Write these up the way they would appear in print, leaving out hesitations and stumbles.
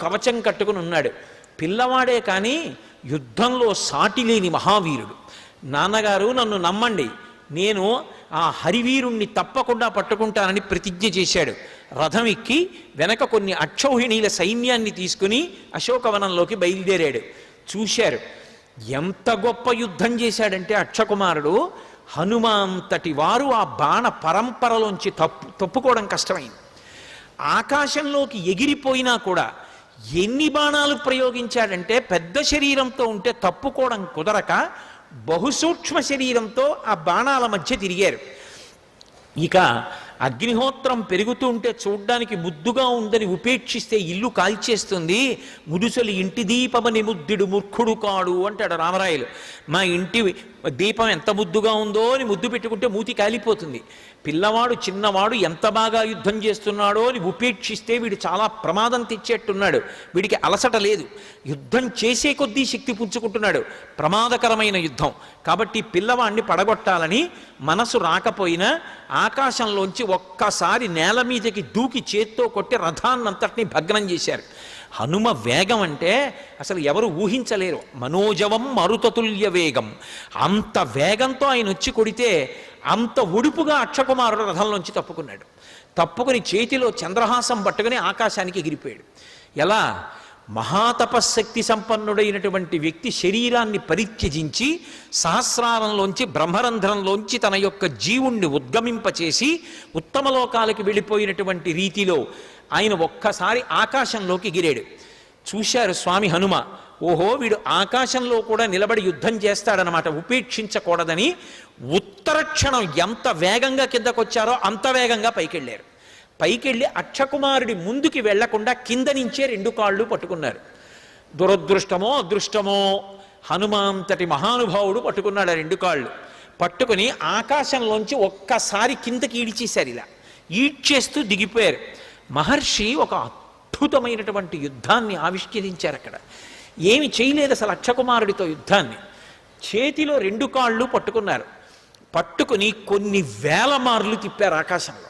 కవచం కట్టుకుని ఉన్నాడు. పిల్లవాడే కానీ యుద్ధంలో సాటి లేని మహావీరుడు. నాన్నగారు నన్ను నమ్మండి, నేను ఆ హరివీరుణ్ణి తప్పకుండా పట్టుకుంటానని ప్రతిజ్ఞ చేశాడు. రథం ఎక్కి వెనక కొన్ని అక్షౌహిణీల సైన్యాన్ని తీసుకుని అశోకవనంలోకి బయలుదేరాడు. చూశారు ఎంత గొప్ప యుద్ధం చేశాడంటే అక్షకుమారుడు, హనుమంతటి వారు ఆ బాణ పరంపరలోంచి తప్పుకోవడం కష్టమైంది. ఆకాశంలోకి ఎగిరిపోయినా కూడా ఎన్ని బాణాలు ప్రయోగించాడంటే పెద్ద శరీరంతో ఉంటే తప్పుకోవడం కుదరక బహుసూక్ష్మ శరీరంతో ఆ బాణాల మధ్య తిరిగారు. ఇక అగ్నిహోత్రం పెరుగుతూ ఉంటే చూడ్డానికి ముద్దుగా ఉందని ఉపేక్షిస్తే ఇల్లు కాల్చేస్తుంది. ముదుసలి ఇంటి దీపమని ముద్దుడు మూర్ఖుడు కాడు అంటాడు రామరాయలు. మా ఇంటి దీపం ఎంత ముద్దుగా ఉందో అని ముద్దు పెట్టుకుంటే మూతి కాలిపోతుంది. పిల్లవాడు చిన్నవాడు ఎంత బాగా యుద్ధం చేస్తున్నాడో అని ఉపేక్షిస్తే వీడు చాలా ప్రమాదం తెచ్చేట్టున్నాడు. వీడికి అలసట లేదు, యుద్ధం చేసే కొద్దీ శక్తి పుంజుకుంటున్నాడు. ప్రమాదకరమైన యుద్ధం కాబట్టి పిల్లవాడిని పడగొట్టాలని మనసు రాకపోయినా ఆకాశంలోంచి ఒక్కసారి నేల మీదకి దూకి చేత్తో కొట్టి రథాన్నంతటినీ భగ్నం చేశారు. హనుమ వేగం అంటే అసలు ఎవరు ఊహించలేరు. మనోజవం మరుతతుల్య వేగం. అంత వేగంతో ఆయన వచ్చి కొడితే అంత ఒడుపుగా అక్షకుమారుడు రథంలోంచి తప్పుకున్నాడు. తప్పుకుని చేతిలో చంద్రహాసం పట్టుకుని ఆకాశానికి ఎగిరిపోయాడు. ఎలా? మహాతపశక్తి సంపన్నుడైనటువంటి వ్యక్తి శరీరాన్ని పరిత్యజించి సహస్రారంలోంచి బ్రహ్మరంధ్రంలోంచి తన యొక్క జీవుణ్ణి ఉద్గమింపచేసి ఉత్తమ లోకాలకు వెళ్ళిపోయినటువంటి రీతిలో ఆయన ఒక్కసారి ఆకాశంలోకి ఎగిరాడు. చూశారు స్వామి హనుమ, ఓహో వీడు ఆకాశంలో కూడా నిలబడి యుద్ధం చేస్తాడనమాట, ఉపేక్షించకూడదని ఉత్తర క్షణం ఎంత వేగంగా కిందకొచ్చారో అంత వేగంగా పైకెళ్ళారు. పైకెళ్ళి అక్షకుమారుడి ముందుకి వెళ్లకుండా కింద నుంచే 2 కాళ్ళు పట్టుకున్నారు. దురదృష్టమో అదృష్టమో హనుమంతటి మహానుభావుడు పట్టుకున్నాడు 2 కాళ్ళు. పట్టుకుని ఆకాశంలోంచి ఒక్కసారి కిందకి ఈడ్చేశారు. ఇలా ఈడ్చేస్తూ దిగిపోయారు. మహర్షి ఒక అద్భుతమైనటువంటి యుద్ధాన్ని ఆవిష్కరించారు. అక్కడ ఏమి చేయలేదు అసలు అక్షకుమారుడితో యుద్ధాన్ని. చేతిలో 2 కాళ్ళు పట్టుకున్నారు. పట్టుకుని కొన్ని వేల మార్లు తిప్పారు ఆకాశంలో.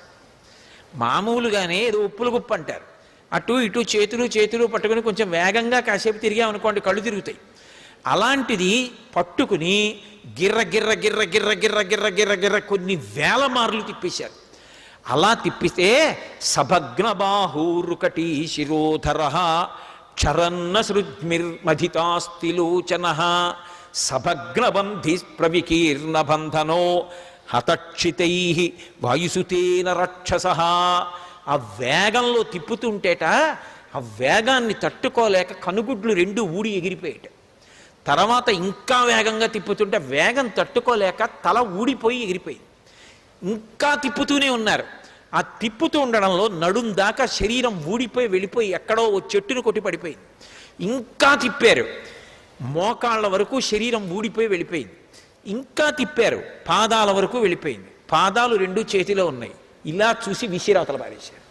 మామూలుగానే ఏదో ఉప్పులు గుప్పు అంటారు, అటు ఇటు చేతులు పట్టుకుని కొంచెం వేగంగా కాసేపు తిరిగామనుకోండి కళ్ళు తిరుగుతాయి. అలాంటిది పట్టుకుని గిర్ర గిర్ర గిర్ర గిర్ర గిర్ర గిర్ర గిర్ర గిర్ర కొన్ని వేల మార్లు తిప్పేశారు. అలా తిప్పితే సభగ్న బాహూరుకటి శిరోధర క్షరన్న సృజ్మిర్మధితాస్తిలోచన సభగ్నబంధి ప్రవికీర్ణ బంధనో హతక్షితై వాయుసుతేన రక్షస. ఆ వేగంలో తిప్పుతుంటేట ఆ వేగాన్ని తట్టుకోలేక కనుగుడ్లు 2 ఊడి ఎగిరిపోయేట. తర్వాత ఇంకా వేగంగా తిప్పుతుంటే వేగం తట్టుకోలేక తల ఊడిపోయి ఎగిరిపోయింది. ఇంకా తిప్పుతూనే ఉన్నారు. ఆ తిప్పుతూ ఉండడంలో నడుం దాకా శరీరం ఊడిపోయి వెళ్ళిపోయి ఎక్కడో చెట్టును కొట్టి పడిపోయింది. ఇంకా తిప్పారు, మోకాళ్ళ వరకు శరీరం ఊడిపోయి వెళ్ళిపోయింది. ఇంకా తిప్పారు, పాదాల వరకు వెళ్ళిపోయింది. పాదాలు 2 చేతిలో ఉన్నాయి. ఇలా చూసి విసిరాతలు పారేశారు.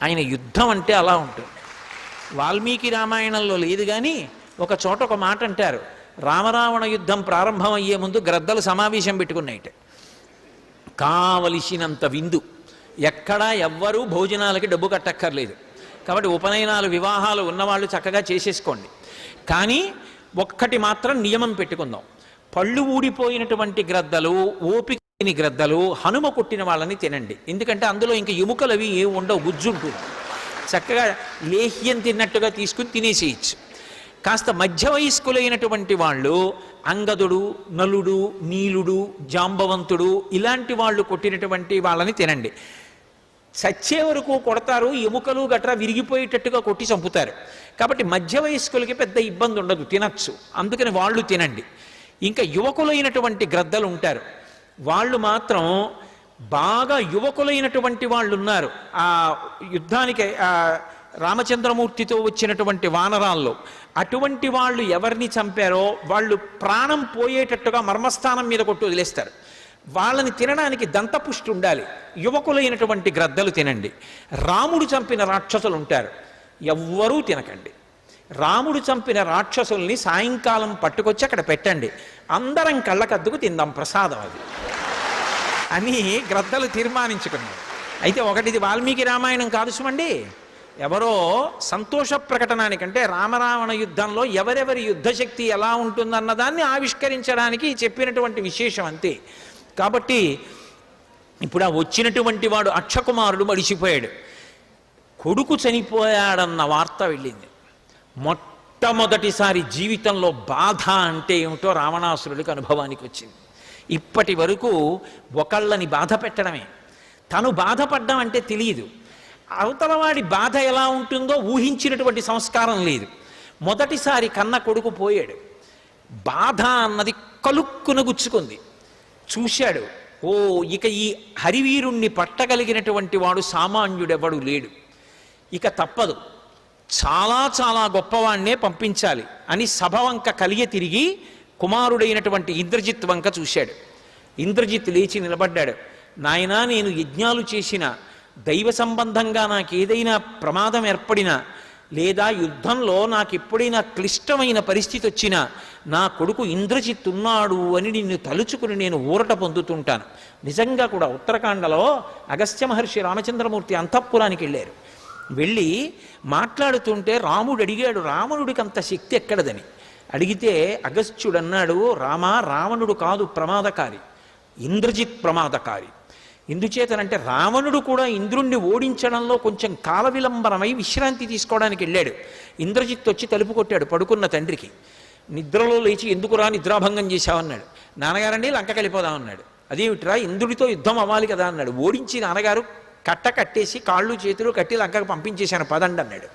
ఆయన యుద్ధం అంటే అలా ఉంటుంది. వాల్మీకి రామాయణంలో లేదు కానీ ఒక చోట ఒక మాట అంటారు, రామరావణ యుద్ధం ప్రారంభం అయ్యే ముందు గ్రద్దలు సమావేశం పెట్టుకున్నాయిట. కావలసినంత విందు, ఎక్కడా ఎవ్వరూ భోజనాలకి డబ్బు కట్టక్కర్లేదు. కాబట్టి ఉపనయనాలు వివాహాలు ఉన్నవాళ్ళు చక్కగా చేసేసుకోండి. కానీ ఒక్కటి మాత్రం నియమం పెట్టుకుందాం, పళ్ళు ఊడిపోయినటువంటి గ్రద్దలు, ఓపిక లేని గ్రద్దలు, హనుమ కొట్టిన వాళ్ళని తినండి. ఎందుకంటే అందులో ఇంకా ఎముకలు అవి ఏమి ఉండవు, గుజ్జుంటుంది. చక్కగా లేహ్యం తిన్నట్టుగా తీసుకుని తినేసేయచ్చు. కాస్త మధ్య వయస్కులైనటువంటి వాళ్ళు అంగదుడు, నలుడు, నీలుడు, జాంబవంతుడు ఇలాంటి వాళ్ళు కొట్టినటువంటి వాళ్ళని తినండి. చచ్చే వరకు కొడతారు, ఎముకలు గట్రా విరిగిపోయేటట్టుగా కొట్టి చంపుతారు. కాబట్టి మధ్య వయస్కులకి పెద్ద ఇబ్బంది ఉండదు, తినచ్చు. అందుకని వాళ్ళు తినండి. ఇంకా యువకులైనటువంటి గ్రద్దలు ఉంటారు, వాళ్ళు మాత్రం బాగా యువకులైనటువంటి వాళ్ళు ఉన్నారు. ఆ యుద్ధానికి రామచంద్రమూర్తితో వచ్చినటువంటి వానరాల్లో అటువంటి వాళ్ళు ఎవరిని చంపారో వాళ్ళు ప్రాణం పోయేటట్టుగా మర్మస్థానం మీద కొట్టి వదిలేస్తారు. వాళ్ళని తినడానికి దంతపుష్టి ఉండాలి. యువకులైనటువంటి గ్రద్దలు తినండి. రాముడు చంపిన రాక్షసులు ఉంటారు, ఎవ్వరూ తినకండి. రాముడు చంపిన రాక్షసుల్ని సాయంకాలం పట్టుకొచ్చి అక్కడ పెట్టండి, అందరం కళ్ళకద్దుకు తిందాం, ప్రసాదం అది అని గ్రద్దలు తీర్మానించుకున్నారు. అయితే ఒకటిది వాల్మీకి రామాయణం కాదు సుమండి, ఎవరో సంతోష ప్రకటనానికంటే రామరావణ యుద్ధంలో ఎవరెవరి యుద్ధశక్తి ఎలా ఉంటుందన్నదాన్ని ఆవిష్కరించడానికి చెప్పినటువంటి విశేషం అంతే. కాబట్టి ఇప్పుడు ఆ వచ్చినటువంటి వాడు అక్షకుమారుడు మడిచిపోయాడు. కొడుకు చనిపోయాడన్న వార్త వెళ్ళింది. మొట్టమొదటిసారి జీవితంలో బాధ అంటే ఏమిటో రావణాసురుడికి అనుభవానికి వచ్చింది. ఇప్పటి వరకు ఒకళ్ళని బాధ పెట్టడమే, తను బాధపడ్డం అంటే తెలియదు. అవతలవాడి బాధ ఎలా ఉంటుందో ఊహించినటువంటి సంస్కారం లేదు. మొదటిసారి కన్న కొడుకు పోయాడు. బాధ అన్నది కలుక్కున గుచ్చుకుంది. చూశాడు, ఓ ఇక ఈ హరివీరుణ్ణి పట్టగలిగినటువంటి వాడు సామాన్యుడెవడు లేడు, ఇక తప్పదు, చాలా చాలా గొప్పవాణ్ణే పంపించాలి అని సభ వంక కలియ తిరిగి కుమారుడైనటువంటి ఇంద్రజిత్ వంక చూశాడు. ఇంద్రజిత్ లేచి నిలబడ్డాడు. నాయనా, నేను యజ్ఞాలు చేసిన, దైవ సంబంధంగా నాకు ఏదైనా ప్రమాదం ఏర్పడినా లేదా యుద్ధంలో నాకు ఎప్పుడైనా క్లిష్టమైన పరిస్థితి వచ్చినా నా కొడుకు ఇంద్రజిత్ ఉన్నాడు అని నిన్ను తలుచుకుని నేను ఊరట పొందుతుంటాను. నిజంగా కూడా ఉత్తరాఖండలో అగస్త్య మహర్షి రామచంద్రమూర్తి అంతఃపురానికి వెళ్ళారు. వెళ్ళి మాట్లాడుతుంటే రాముడు అడిగాడు, రావణుడికి అంత శక్తి ఎక్కడదని. అడిగితే అగస్త్యుడు అన్నాడు, రావణుడు కాదు ప్రమాదకారి, ఇంద్రజిత్ ప్రమాదకారి. ఎందుచేతనంటే రావణుడు కూడా ఇంద్రుణ్ణి ఓడించడంలో కొంచెం కాల విలంబనమై విశ్రాంతి తీసుకోవడానికి వెళ్ళాడు. ఇంద్రజిత్ వచ్చి తలుపు కొట్టాడు పడుకున్న తండ్రికి. నిద్రలో లేచి ఎందుకురా నిద్రాభంగం చేశావన్నాడు. నాన్నగారండి లంకకి వెళ్ళిపోదామన్నాడు. అదేమిట్రా, ఇంద్రుడితో యుద్ధం అవ్వాలి కదా అన్నాడు. ఓడించి నాన్నగారు కట్టేసి కాళ్ళు చేతులు కట్టి లంకకు పంపించేశాను పదండి అన్నాడు.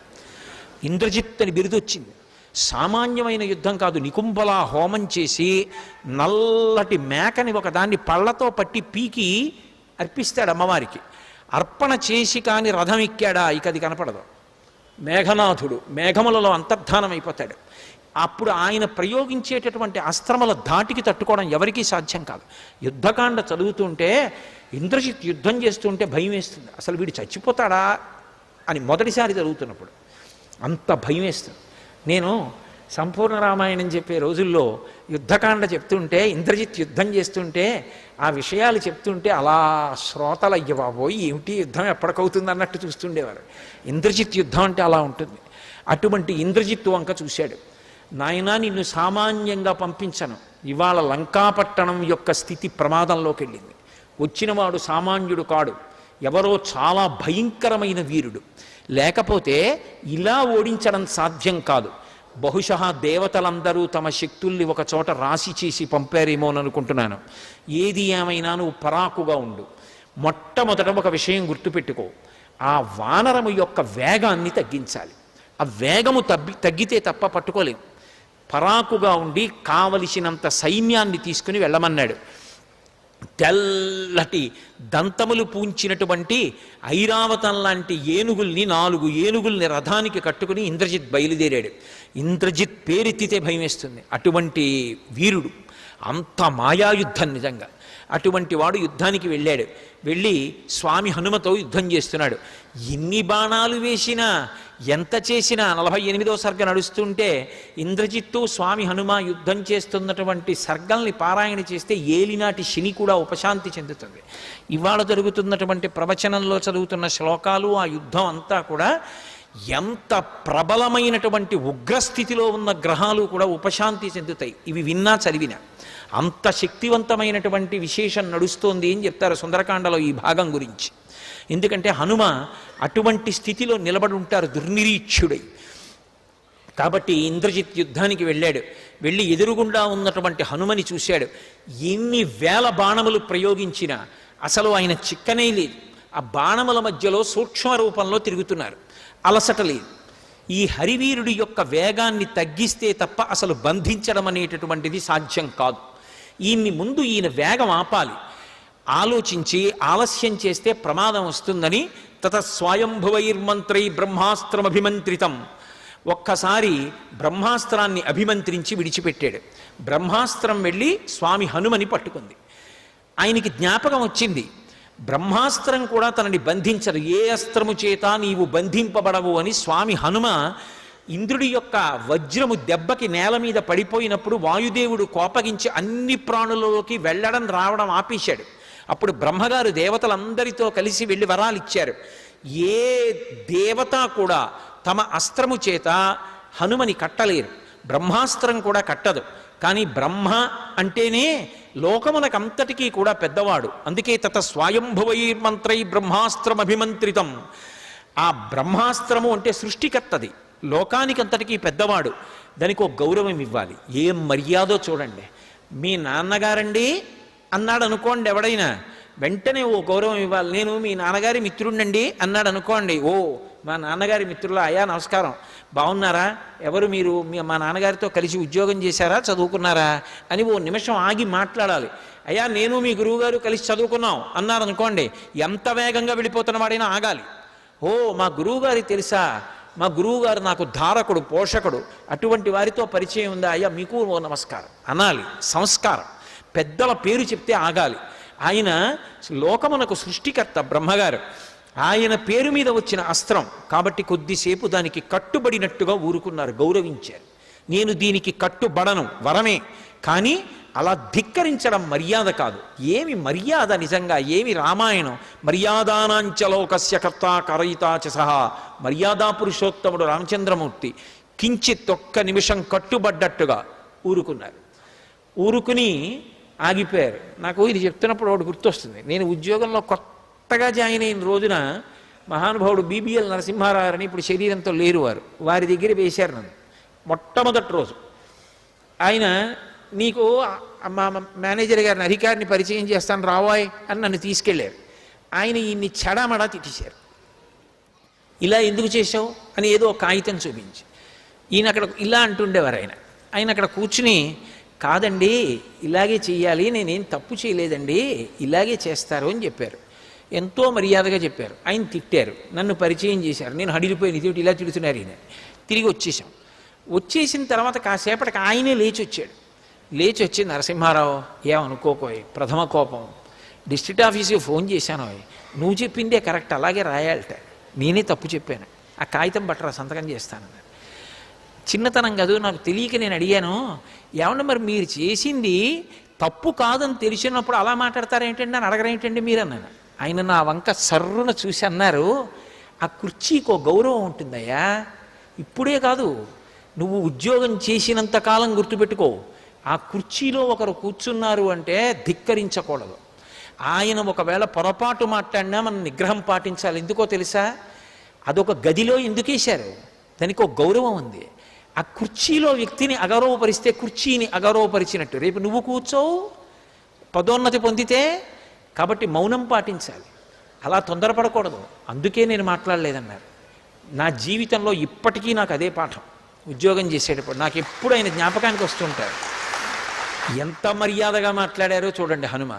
ఇంద్రజిత్ అని బిరుదు వచ్చింది. సామాన్యమైన యుద్ధం కాదు, నికుంభలా హోమం చేసి నల్లటి మేకని ఒకదాన్ని పళ్ళతో పట్టి పీకి అర్పిస్తాడు అమ్మవారికి. అర్పణ చేసి కాని రథం ఎక్కాడా ఇక అది కనపడదు. మేఘనాథుడు మేఘములలో అంతర్ధానం అయిపోతాడు. అప్పుడు ఆయన ప్రయోగించేటటువంటి అస్త్రముల ధాటికి తట్టుకోవడం ఎవరికీ సాధ్యం కాదు. యుద్ధకాండ చదువుతుంటే ఇంద్రజిత్ యుద్ధం చేస్తుంటే భయం వేస్తుంది. అసలు వీడు చచ్చిపోతాడా అని మొదటిసారి చదువుతున్నప్పుడు అంత భయం వేస్తుంది. నేను సంపూర్ణ రామాయణం చెప్పే రోజుల్లో యుద్ధకాండ చెప్తుంటే, ఇంద్రజిత్ యుద్ధం చేస్తుంటే ఆ విషయాలు చెప్తుంటే అలా శ్రోతలు అయ్య బాబోయ్ ఏమిటి యుద్ధం ఎప్పటికవుతుంది అన్నట్టు చూస్తుండేవారు. ఇంద్రజిత్ యుద్ధం అంటే అలా ఉంటుంది. అటువంటి ఇంద్రజిత్ వంక చూశాడు. నాయనా, నిన్ను సామాన్యంగా పంపించను, ఇవాళ లంకాపట్టణం యొక్క స్థితి ప్రమాదంలోకి వెళ్ళింది. వచ్చినవాడు సామాన్యుడు కాడు, ఎవరో చాలా భయంకరమైన వీరుడు. లేకపోతే ఇలా ఓడించడం సాధ్యం కాదు. బహుశः దేవతలందరూ తమ శక్తుల్ని ఒక చోట రాశి చేసి పంపారేమోననుకుంటున్నాను. ఏది ఏమైనా నువ్వు పరాకుగా ఉండు. మొట్టమొదట ఒక విషయం గుర్తుపెట్టుకో, ఆ వానరము యొక్క వేగాన్ని తగ్గించాలి. ఆ వేగము తగ్గితే తప్ప పట్టుకోలేము. పరాకుగా ఉండి కావలసినంత సైన్యాన్ని తీసుకుని వెళ్ళమన్నాడు. తెల్లటి దంతములు పూంచినటువంటి ఐరావతం లాంటి ఏనుగుల్ని 4 ఏనుగుల్ని రథానికి కట్టుకుని ఇంద్రజిత్ బయలుదేరాడు. ఇంద్రజిత్ పేరెత్తితే భయం వేస్తుంది. అటువంటి వీరుడు, అంత మాయాయుద్ధం నిజంగా. అటువంటి వాడు యుద్ధానికి వెళ్ళాడు. వెళ్ళి స్వామి హనుమతో యుద్ధం చేస్తున్నాడు. ఎన్ని బాణాలు వేసినా ఎంత చేసినా 48వ సర్గ నడుస్తుంటే ఇంద్రజిత్తు స్వామి హనుమ యుద్ధం చేస్తున్నటువంటి సర్గల్ని పారాయణ చేస్తే ఏలినాటి శని కూడా ఉపశాంతి చెందుతుంది. ఇవాళ జరుగుతున్నటువంటి ప్రవచనంలో చదువుతున్న శ్లోకాలు, ఆ యుద్ధం అంతా కూడా ఎంత ప్రబలమైనటువంటి ఉగ్రస్థితిలో ఉన్న గ్రహాలు కూడా ఉపశాంతి చెందుతాయి ఇవి విన్నా చదివినా. అంత శక్తివంతమైనటువంటి విశేషం నడుస్తోంది అని చెప్తారు సుందరకాండలో ఈ భాగం గురించి. ఎందుకంటే హనుమ అటువంటి స్థితిలో నిలబడి ఉంటారు దుర్నిరీక్షుడై. కాబట్టి ఇంద్రజిత్ యుద్ధానికి వెళ్ళాడు. వెళ్ళి ఎదురుగుండా ఉన్నటువంటి హనుమని చూశాడు. ఎన్ని వేల బాణములు ప్రయోగించినా అసలు ఆయన చిక్కనే లేదు. ఆ బాణముల మధ్యలో సూక్ష్మ రూపంలో తిరుగుతున్నారు, అలసట లేదు. ఈ హరివీరుడి యొక్క వేగాన్ని తగ్గిస్తే తప్ప అసలు బంధించడం అనేటటువంటిది సాధ్యం కాదు. ముందు ఈయన వేగం ఆపాలి. ఆలోచించి ఆలస్యం చేస్తే ప్రమాదం వస్తుందని తత స్వయంభువైర్మంత్రై బ్రహ్మాస్త్రమభిమంత్రితం, ఒక్కసారి బ్రహ్మాస్త్రాన్ని అభిమంత్రించి విడిచిపెట్టాడు. బ్రహ్మాస్త్రం వెళ్ళి స్వామి హనుమని పట్టుకుంది. ఆయనకి జ్ఞాపకం వచ్చింది, బ్రహ్మాస్త్రం కూడా తనని బంధించదు, ఏ అస్త్రము చేత నీవు బంధింపబడవు అని. స్వామి హనుమ ఇంద్రుడి యొక్క వజ్రము దెబ్బకి నేల మీద పడిపోయినప్పుడు వాయుదేవుడు కోపగించి అన్ని ప్రాణులలోకి వెళ్ళడం రావడం ఆపేశాడు. అప్పుడు బ్రహ్మగారు దేవతలందరితో కలిసి వెళ్ళి వరాలు ఇచ్చారు. ఏ దేవత కూడా తమ అస్త్రము చేత హనుమని కట్టలేరు, బ్రహ్మాస్త్రం కూడా కట్టదు. కానీ బ్రహ్మ అంటేనే లోకమునకంతటికీ కూడా పెద్దవాడు. అందుకే తత స్వయంభువైర్మంత్రై బ్రహ్మాస్త్రమభిమంత్రితం. ఆ బ్రహ్మాస్త్రము అంటే సృష్టికర్తది, లోకానికంతటికీ పెద్దవాడు. దానికి ఒక గౌరవం ఇవ్వాలి. ఏం మర్యాదో చూడండి. మీ నాన్నగారండి అన్నాడు అనుకోండి ఎవడైనా, వెంటనే ఓ గౌరవం ఇవ్వాలి. నేను మీ నాన్నగారి మిత్రుడినండి అన్నాడు అనుకోండి, ఓ మా నాన్నగారి మిత్రుల అయ్యా నమస్కారం, బాగున్నారా, ఎవరు మీరు, మా నాన్నగారితో కలిసి ఉద్యోగం చేశారా, చదువుకున్నారా అని ఓ నిమిషం ఆగి మాట్లాడాలి. అయ్యా నేను మీ గురువుగారు కలిసి చదువుకున్నాం అన్నారు అనుకోండి, ఎంత వేగంగా వెళ్ళిపోతున్న వాడైనా ఆగాలి. ఓ మా గురువుగారి తెలుసా, మా గురువుగారు నాకు ధారకుడు పోషకుడు, అటువంటి వారితో పరిచయం ఉందా, అయ్యా మీకు ఓ నమస్కారం అనాలి. సంస్కారం. పెద్దల పేరు చెప్తే ఆగాలి. ఆయన లోకమునకు సృష్టికర్త బ్రహ్మగారు, ఆయన పేరు మీద వచ్చిన అస్త్రం కాబట్టి కొద్దిసేపు దానికి కట్టుబడినట్టుగా ఊరుకున్నారు, గౌరవించారు. నేను దీనికి కట్టుబడను వరమే, కానీ అలా ధిక్కరించడం మర్యాద కాదు. ఏమి మర్యాద నిజంగా, ఏమి రామాయణం. మర్యాదానాంచలోకస్య కర్త కరయితాచ సహా. మర్యాదా పురుషోత్తముడు రామచంద్రమూర్తి కించిత్ ఒక్క నిమిషం కట్టుబడ్డట్టుగా ఊరుకున్నారు. ఊరుకుని ఆగిపోయారు. నాకు ఇది చెప్తున్నప్పుడు ఒకటి గుర్తొస్తుంది. నేను ఉద్యోగంలో కొత్తగా జాయిన్ అయిన రోజున మహానుభావుడు బీబీఎల్ నరసింహారావు అని, ఇప్పుడు శరీరంతో లేరు వారు, వారి దగ్గర వేశారు నన్ను మొట్టమొదటి రోజు. ఆయన నీకు మా మేనేజర్ గారిని అధికారిని పరిచయం చేస్తాను రావాయ్ అని నన్ను తీసుకెళ్ళారు. ఆయన ఈయన్ని చెడామడా తిట్టేశారు. ఇలా ఎందుకు చేశావు అని ఏదో ఒక కాగితం చూపించి, ఈయన అక్కడ ఇలా అంటుండేవారు. ఆయన అక్కడ కూర్చుని, కాదండి ఇలాగే చెయ్యాలి, నేనేం తప్పు చేయలేదండి, ఇలాగే చేస్తారు అని చెప్పారు. ఎంతో మర్యాదగా చెప్పారు. ఆయన తిట్టారు, నన్ను పరిచయం చేశారు. నేను హడిలిపోయిన ఇదేమిటి ఇలా తిడుతున్నారు ఈయన. తిరిగి వచ్చేసాం. వచ్చేసిన తర్వాత కాసేపటికి ఆయనే లేచి వచ్చాడు. లేచి వచ్చి, నరసింహారావు ఏమనుకోకోయ్, ప్రథమ కోపం, డిస్ట్రిక్ట్ ఆఫీస్కి ఫోన్ చేశాను, నువ్వు చెప్పిందే కరెక్ట్, అలాగే రాయాలట, నేనే తప్పు చెప్పాను, ఆ కాగితం బట్టరా సంతకం చేస్తానన్నాడు. చిన్నతనం కాదు, నాకు తెలియక నేను అడిగాను, ఏమన్నా మరి మీరు చేసింది తప్పు కాదని తెలిసినప్పుడు అలా మాట్లాడతారేంటండి అని అడగరేంటండి మీరు అన్నాను. ఆయన నా వంక సర్రున చూసి అన్నారు, ఆ కుర్చీకి ఒక గౌరవం ఉంటుందయ్యా, ఇప్పుడే కాదు నువ్వు ఉద్యోగం చేసినంతకాలం గుర్తుపెట్టుకో, ఆ కుర్చీలో ఒకరు కూర్చున్నారు అంటే ధిక్కరించకూడదు. ఆయన ఒకవేళ పొరపాటు మాట్లాడినా మనం నిగ్రహం పాటించాలి. ఎందుకో తెలుసా, అదొక గదిలో ఎందుకేశారు, దానికి ఒక గౌరవం ఉంది. ఆ కుర్చీలో వ్యక్తిని అగౌరవపరిస్తే కుర్చీని అగౌరవపరిచినట్టు. రేపు నువ్వు కూర్చోవు, పదోన్నతి పొందితే. కాబట్టి మౌనం పాటించాలి, అలా తొందరపడకూడదు. అందుకే నేను మాట్లాడలేదన్నారు. నా జీవితంలో ఇప్పటికీ నాకు అదే పాఠం. ఉద్యోగం చేసేటప్పుడు నాకు ఎప్పుడు ఆయన జ్ఞాపకానికి వస్తుంటారు. ఎంత మర్యాదగా మాట్లాడారో చూడండి హనుమ.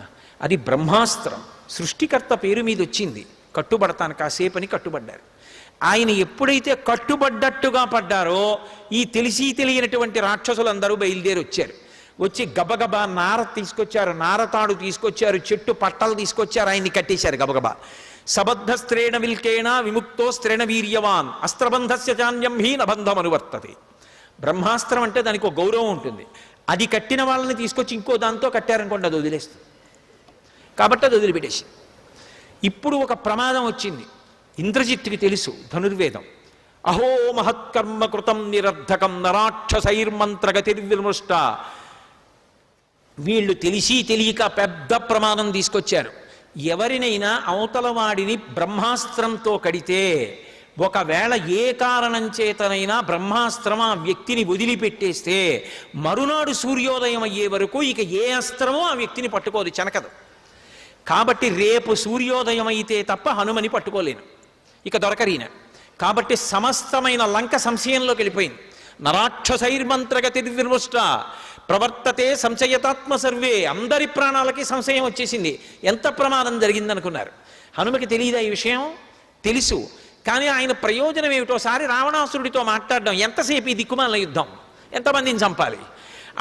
అది బ్రహ్మాస్త్రం, సృష్టికర్త పేరు మీద వచ్చింది. కట్టుబడతాను కాసేపని కట్టుబడ్డారు. ఆయన ఎప్పుడైతే కట్టుబడ్డట్టుగా పడ్డారో ఈ తెలిసి తెలియనటువంటి రాక్షసులందరూ బయలుదేరి వచ్చారు. వచ్చి గబగబా నార తీసుకొచ్చారు, నారతాడు తీసుకొచ్చారు, చెట్టు పట్టలు తీసుకొచ్చారు, ఆయన్ని కట్టేశారు గబగబా. సబద్ధ స్త్రేణ విల్కేణ విముక్తో స్త్రేణ వీర్యవాన్ అస్త్రబంధస్య చాన్యం హీ నబంధం అనువర్తతే. బ్రహ్మాస్త్రం అంటే దానికి ఒక గౌరవం ఉంటుంది. అది కట్టిన వాళ్ళని తీసుకొచ్చి ఇంకో దాంతో కట్టారనుకోండి, అది వదిలేస్తుంది. కాబట్టి అది వదిలిపెట్టేసి. ఇప్పుడు ఒక ప్రమాదం వచ్చింది. ఇంద్రజిత్తుకి తెలుసు ధనుర్వేదం. అహో మహత్కర్మ కృతం నిరర్ధకం నరాక్షసైర్మంత్రగతిర్విమృష్ట. వీళ్ళు తెలిసి తెలియక పెద్ద ప్రమాదం తీసుకొచ్చారు. ఎవరినైనా అవతల వాడిని బ్రహ్మాస్త్రంతో కడితే, ఒకవేళ ఏ కారణం చేతనైనా బ్రహ్మాస్త్రం ఆ వ్యక్తిని వదిలిపెట్టేస్తే మరునాడు సూర్యోదయం అయ్యే వరకు ఇక ఏ అస్త్రమో ఆ వ్యక్తిని పట్టుకోదు, చెనకదు. కాబట్టి రేపు సూర్యోదయం అయితే తప్ప హనుమని పట్టుకోలేను, ఇక దొరకరీన. కాబట్టి సమస్తమైన లంక సంశయంలోకి వెళ్ళిపోయింది. నరాక్షసైర్మంత్రగతిర్విమృష్ట ప్రవర్తతే సంశయతాత్మ సర్వే. అందరి ప్రాణాలకి సంశయం వచ్చేసింది. ఎంత ప్రమాదం జరిగిందనుకున్నారు? హనుమకి తెలియదా ఈ విషయం? తెలుసు. కానీ ఆయన ప్రయోజనం ఏమిటోసారి రావణాసురుడితో మాట్లాడడం. ఎంతసేపు ఈ దిక్కుమాల యుద్ధం, ఎంతమందిని చంపాలి?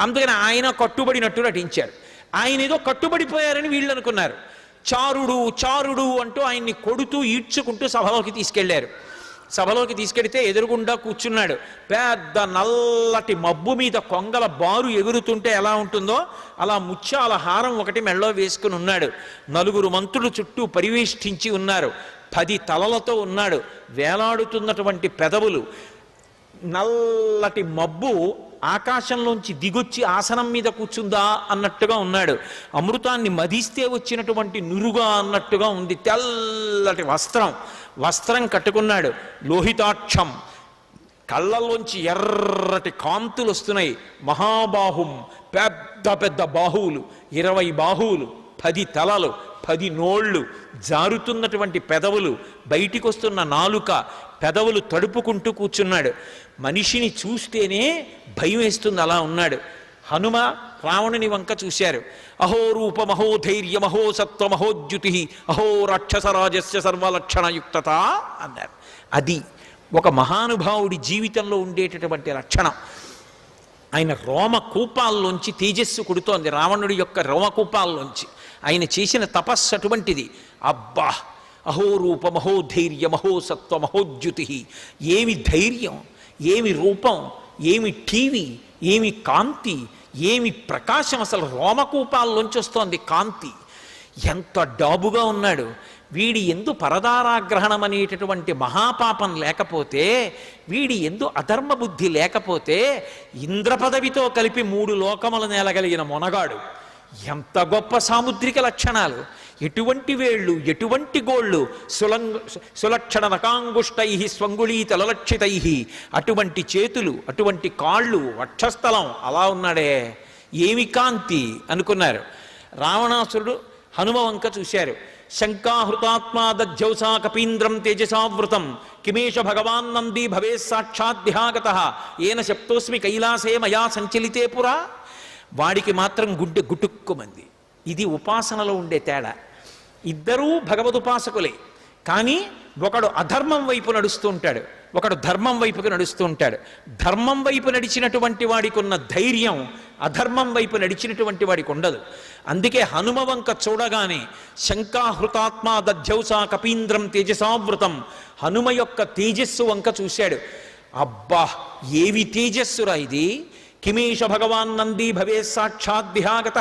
అందుకని ఆయన కట్టుబడినట్టు నటించారు. ఆయన ఏదో కట్టుబడిపోయారని వీళ్ళు అనుకున్నారు. చారుడు చారుడు అంటూ ఆయన్ని కొడుతూ ఈడ్చుకుంటూ సభలోకి తీసుకెళ్లారు. సభలోకి తీసుకెడితే ఎదురుగుండా కూర్చున్నాడు. పెద్ద నల్లటి మబ్బు మీద కొంగల బారు ఎగురుతుంటే ఎలా ఉంటుందో అలా ముత్యాల హారం ఒకటి మెళ్ళో వేసుకుని ఉన్నాడు. 4 మంత్రులు చుట్టూ పరివేష్టించి ఉన్నారు. 10 తలలతో ఉన్నాడు. వేలాడుతున్నటువంటి పెదవులు, నల్లటి మబ్బు ఆకాశంలోంచి దిగొచ్చి ఆసనం మీద కూర్చుందా అన్నట్టుగా ఉన్నాడు. అమృతాన్ని మదిస్తే వచ్చినటువంటి నురుగా అన్నట్టుగా ఉంది. తెల్లటి వస్త్రం కట్టుకున్నాడు. లోహితాక్షం, కళ్ళల్లోంచి ఎర్రటి కాంతులు వస్తున్నాయి. మహాబాహుం, పెద్ద పెద్ద బాహువులు, 20 బాహువులు, 10 తలలు, 10 నోళ్ళు, జారుతున్నటువంటి పెదవులు, బయటికి వస్తున్న నాలుక, పెదవులు తడుపుకుంటూ కూర్చున్నాడు. మనిషిని చూస్తేనే భయం వేస్తుంది, అలా ఉన్నాడు. హనుమ రావణుని వంక చూశారు. అహో రూపమహో ధైర్యమహో సత్వమహోద్యుతి అహో రాక్షసరాజస్య సర్వలక్షణయుక్తత అన్నారు. అది ఒక మహానుభావుడి జీవితంలో ఉండేటటువంటి లక్షణం. ఆయన రోమకూపాల్లోంచి తేజస్సు కొడుతోంది, రావణుడి యొక్క రోమకూపాల్లోంచి. ఆయన చేసిన తపస్సు అటువంటిది. అబ్బా, అహో రూపమహో ధైర్యమహో సత్వమహోద్యుతి. ఏమి ధైర్యం, ఏమి రూపం, ఏమి టీవీ, ఏమి కాంతి, ఏమి ప్రకాశం. అసలు రోమకూపాల్లోంచి వస్తోంది కాంతి. ఎంత డాబుగా ఉన్నాడు. వీడి ఎందు పరదారాగ్రహణం అనేటటువంటి మహాపాపం లేకపోతే, వీడి ఎందు అధర్మ బుద్ధి లేకపోతే, ఇంద్రపదవితో కలిపి 3 లోకములు నేలగలిగిన మొనగాడు. ఎంత గొప్ప సాముద్రిక లక్షణాలు! ఎటువంటి వేళ్ళు, ఎటువంటి గోళ్ళు, సులక్షణ నకాంగుష్టై స్వంగుళీతలలక్షితై, అటువంటి చేతులు, అటువంటి కాళ్ళు, వక్షస్థలం, అలా ఉన్నాడే. ఏమి కాంతి అనుకున్నారు. రావణాసురుడు హనుమ వంక చూశారు. శంకాహృతాత్మా దధ్యౌసా కపీంద్రం తేజసావృతం కిమేష భగవాన్ నంది భవే సాక్షాద్ధ్యాగత ఏన శప్తోస్మి కైలాసే మయా సంచలితే పురా. వాడికి మాత్రం గుడ్డె గుటుక్కుమంది. ఇది ఉపాసనలో ఉండే తేడా. ఇద్దరూ భగవదుపాసకులే, కానీ ఒకడు అధర్మం వైపు నడుస్తూ ఉంటాడు, ఒకడు ధర్మం వైపుకి నడుస్తూ ఉంటాడు. ధర్మం వైపు నడిచినటువంటి వాడికి ఉన్న ధైర్యం అధర్మం వైపు నడిచినటువంటి వాడికి ఉండదు. అందుకే హనుమ వంక చూడగానే శంకాహృతాత్మా దధ్యౌసా కపీంద్రం తేజసావృతం, హనుమ యొక్క తేజస్సు వంక చూశాడు. అబ్బా, ఏవి తేజస్సురా ఇది! కిమేష భగవాన్ నంది భవే సాక్షాద్ధ్యాగత.